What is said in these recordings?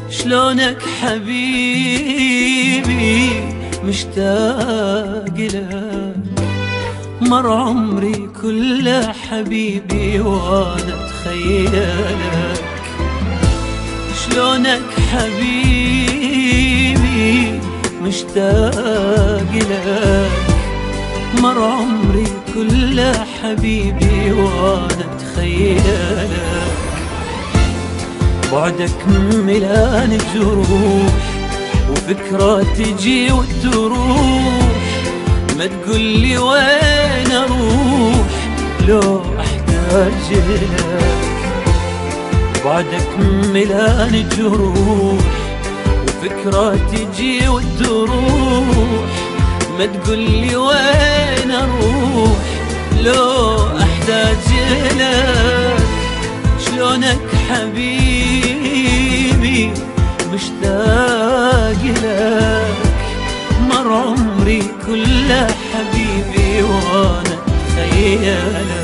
شلونك حبيبي مشتاق لك، مر عمري كله حبيبي وانا اتخيلك. شلونك حبيبي مشتاق لك، مر عمري كله حبيبي وانا اتخيلك. بعدك ملان جروح وفكرة تجي وتروح، ما تقولي وين اروح لو احتاج لك. بعدك ملان جروح وفكرة تجي وتروح، ما تقولي وين اروح لو احتاج لك. شلونك حبيبي مشتاق لك، مر عمري كله حبيبي وانا اتخيلك.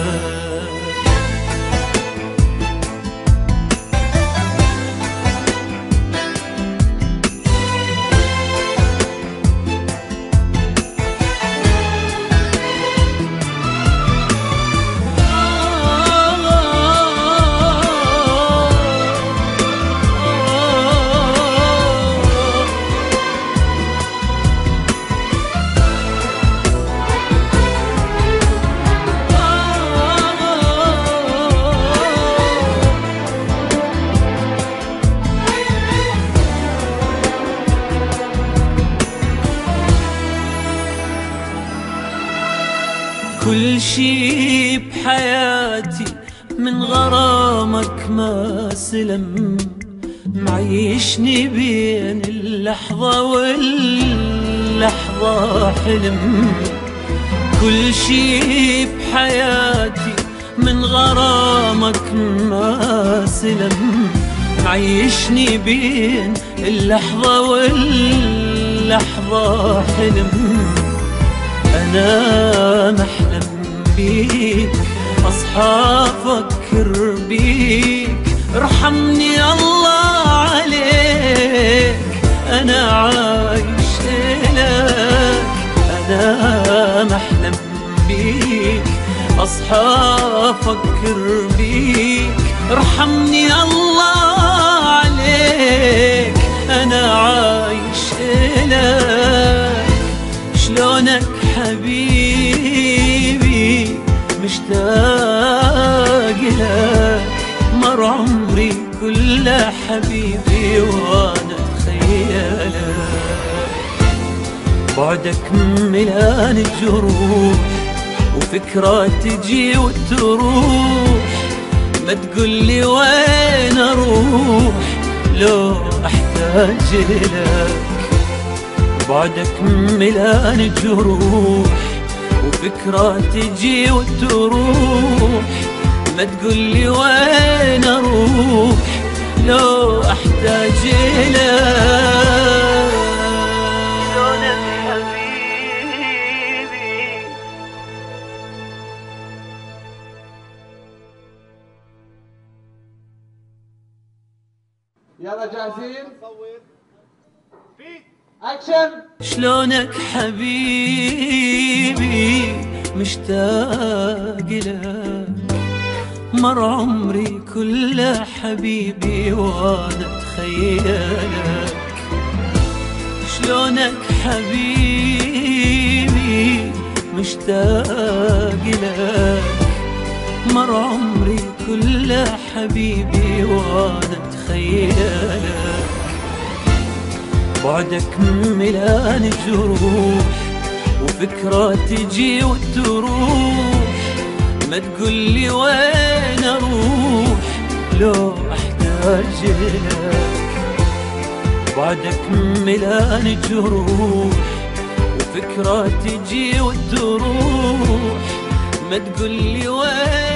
كل شي بحياتي من غرامك ما سلم، معيشني بين اللحظة واللحظة حلم. كل شي بحياتي من غرامك ما سلم، معيشني بين اللحظة واللحظة حلم. أنا محلم بيك، أصحى أفكر بيك، ارحمني الله عليك، أنا عايش إلك. أنا محلم بيك، أصحى أفكر بيك، ارحمني الله عليك، أنا عايش إلك. شلونك حبيبي مشتاق لك، مر عمري كله حبيبي وانا اتخيلك. بعدك ملان جروح وفكرة تجي وتروح، ما تقولي وين اروح لو احتاج لك. بعدك ملان جروح وفكرة تجي وتروح، ما تقولي وين اروح لو احتاج لك. شلونك حبيبي. يلا جاهزين؟ أكشن. شلونك حبيبي مشتاق لك، مر عمري كله حبيبي وانا اتخيلك. شلونك حبيبي مشتاق لك، مر عمري كله حبيبي وانا اتخيلك. بعدك ملان جروح وفكرة تجي وتروح، ما تقولي وين اروح لو احتاج لك. بعدك ملان جروح وفكرة تجي وتروح، ما تقولي وين